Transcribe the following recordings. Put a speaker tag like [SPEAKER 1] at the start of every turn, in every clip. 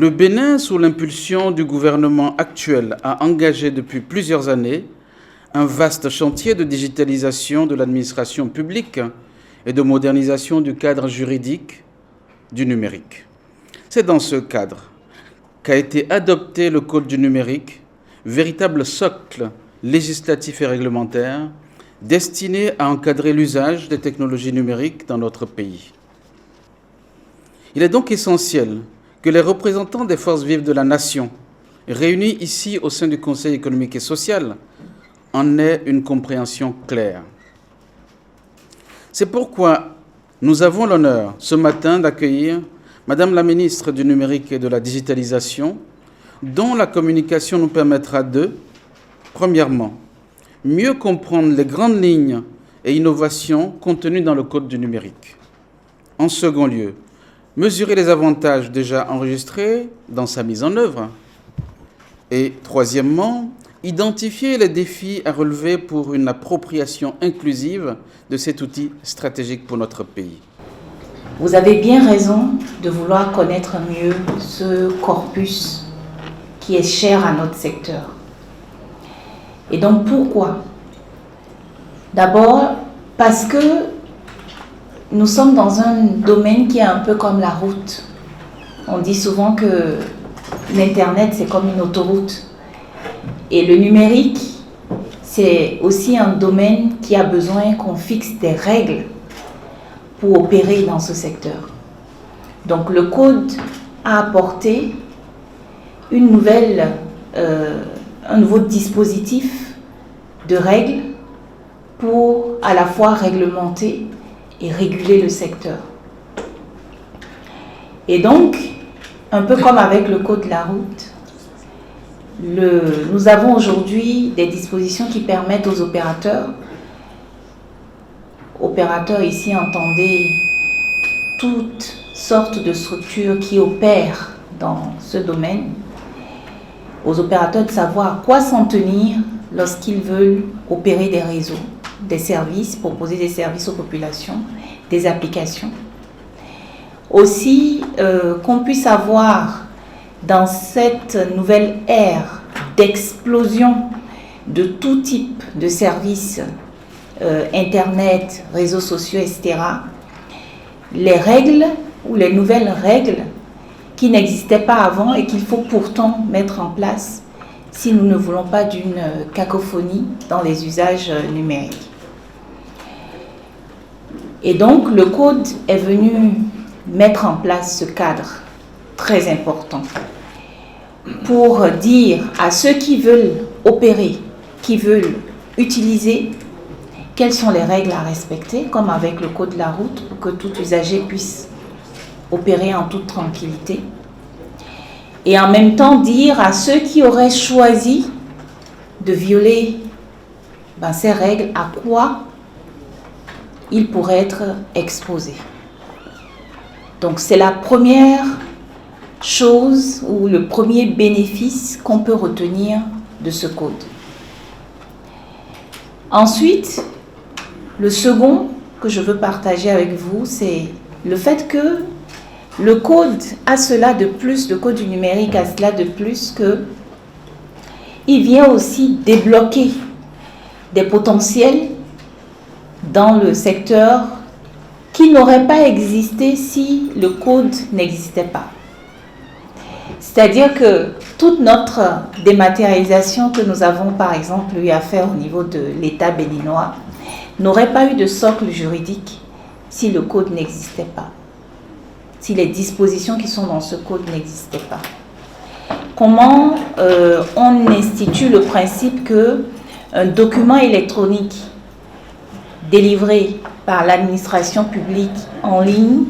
[SPEAKER 1] Le Bénin, sous l'impulsion du gouvernement actuel, a engagé depuis plusieurs années un vaste chantier de digitalisation de l'administration publique et de modernisation du cadre juridique du numérique. C'est dans ce cadre qu'a été adopté le Code du numérique, véritable socle législatif et réglementaire destiné à encadrer l'usage des technologies numériques dans notre pays. Il est donc essentiel que les représentants des forces vives de la nation, réunis ici au sein du Conseil économique et social, en aient une compréhension claire. C'est pourquoi nous avons l'honneur ce matin d'accueillir Madame la ministre du Numérique et de la Digitalisation, dont la communication nous permettra de, premièrement, mieux comprendre les grandes lignes et innovations contenues dans le Code du numérique. En second lieu, mesurer les avantages déjà enregistrés dans sa mise en œuvre. Et troisièmement, identifier les défis à relever pour une appropriation inclusive de cet outil stratégique pour notre pays.
[SPEAKER 2] Vous avez bien raison de vouloir connaître mieux ce corpus qui est cher à notre secteur. Et donc pourquoi? D'abord parce que nous sommes dans un domaine qui est un peu comme la route. On dit souvent que l'Internet, c'est comme une autoroute. Et le numérique, c'est aussi un domaine qui a besoin qu'on fixe des règles pour opérer dans ce secteur. Donc le Code a apporté un nouveau dispositif de règles pour à la fois réglementer et réguler le secteur. Et donc, un peu comme avec le Code de la route, nous avons aujourd'hui des dispositions qui permettent aux opérateurs ici entendez toutes sortes de structures qui opèrent dans ce domaine, aux opérateurs de savoir à quoi s'en tenir lorsqu'ils veulent opérer des réseaux, des services, proposer des services aux populations, des applications. Aussi, qu'on puisse avoir dans cette nouvelle ère d'explosion de tout type de services, Internet, réseaux sociaux, etc., les règles ou les nouvelles règles qui n'existaient pas avant et qu'il faut pourtant mettre en place si nous ne voulons pas d'une cacophonie dans les usages numériques. Et donc, le Code est venu mettre en place ce cadre très important pour dire à ceux qui veulent opérer, qui veulent utiliser, quelles sont les règles à respecter, comme avec le Code de la route, pour que tout usager puisse opérer en toute tranquillité. Et en même temps dire à ceux qui auraient choisi de violer ces règles, à quoi ils pourraient être exposés. Donc c'est la première chose ou le premier bénéfice qu'on peut retenir de ce code. Ensuite, le second que je veux partager avec vous, c'est le fait que le code a cela de plus, le code du numérique a cela de plus que il vient aussi débloquer des potentiels dans le secteur qui n'auraient pas existé si le code n'existait pas. C'est-à-dire que toute notre dématérialisation que nous avons par exemple eu à faire au niveau de l'État béninois n'aurait pas eu de socle juridique si le code n'existait pas, si les dispositions qui sont dans ce code n'existaient pas. Comment on institue le principe qu'un document électronique délivré par l'administration publique en ligne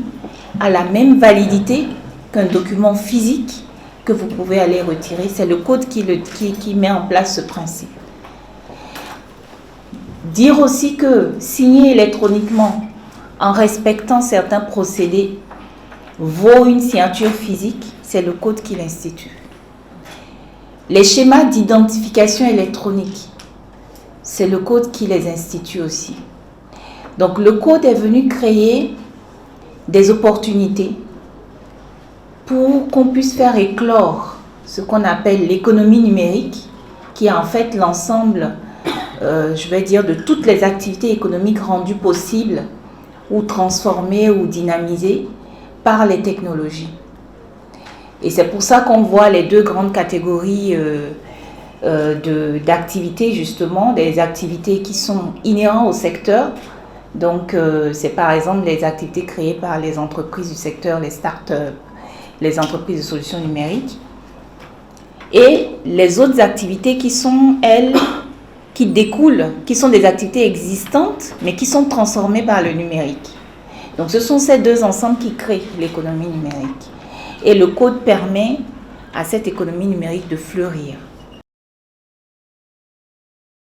[SPEAKER 2] a la même validité qu'un document physique que vous pouvez aller retirer. C'est le code qui met en place ce principe. Dire aussi que signer électroniquement en respectant certains procédés vaut une signature physique, c'est le code qui l'institue. Les schémas d'identification électronique, c'est le code qui les institue aussi. Donc le code est venu créer des opportunités pour qu'on puisse faire éclore ce qu'on appelle l'économie numérique, qui est en fait l'ensemble, je vais dire, de toutes les activités économiques rendues possibles ou transformées ou dynamisées par les technologies. Et c'est pour ça qu'on voit les deux grandes catégories d'activités, justement, des activités qui sont inhérentes au secteur. Donc, c'est par exemple les activités créées par les entreprises du secteur, les start-up, les entreprises de solutions numériques. Et les autres activités qui sont, elles, qui découlent, qui sont des activités existantes, mais qui sont transformées par le numérique. Donc, ce sont ces deux ensembles qui créent l'économie numérique. Et le code permet à cette économie numérique de fleurir.